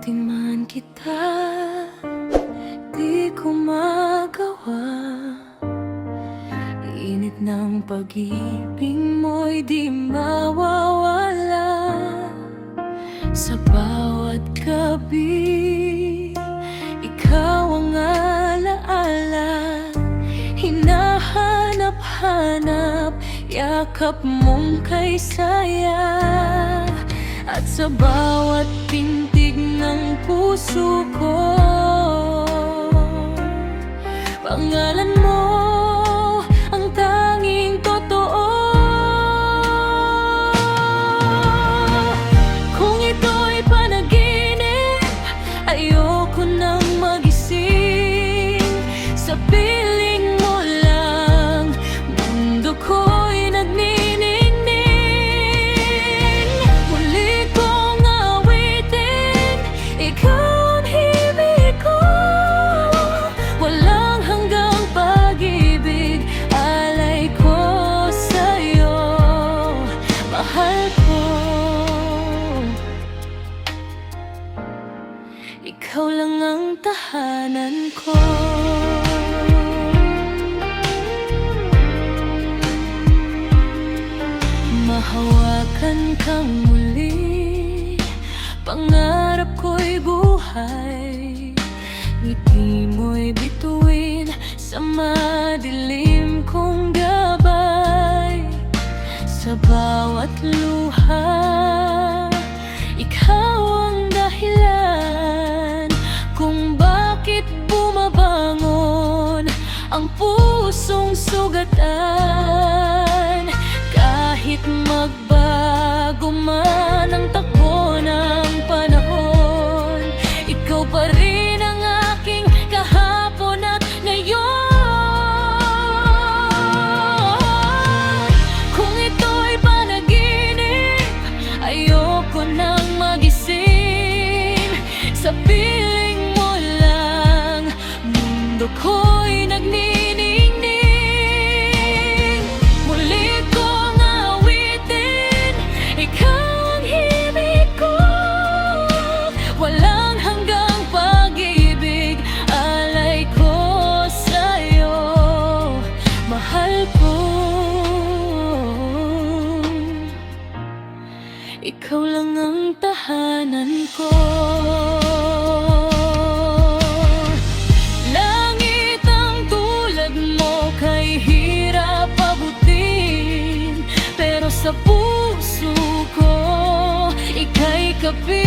Mabuti man kita, di ko magawa. Init ng pag-ibig mo'y di mawawala. Sa bawat gabi, ikaw ang alaala. Hinahanap-hanap, yakap mong kay saya. At sa bawat pintig ng puso ko, pangalan mo ang tanging totoo. Kung ito'y panaginip, ayoko nang magising. Sa piling mo lang, mundo ko'y nagniningning. Muli kong awitin, ikaw ang himig ko. Walang hanggang pag-ibig, alay ko sa'yo, mahal ko. Ikaw lang ang tahanan ko. Mahawakan kang muli, pangarap ko'y buhay. Ngiti mo'y bituin sa madilim kong gabay. Sa bawat luha, ikaw ang dahilan kung bakit bumabangon ang pusong sugatan. Kahit magbago man ang takbo ng panahon, ikaw pa rin ang aking kahapon at ngayon. Kung ito'y panaginip, ayoko nang magising. Sa piling mo lang, mundo ko'y nagniningning. Muli kong awitin, ikaw ang himig ko. Walang hanggang pag-ibig, alay ko sa'yo, mahal ko. Ikaw lang ang tahanan ko. Langit ang tulad mo, kay hirap abutin, pero sa puso ko, ika'y kapiling.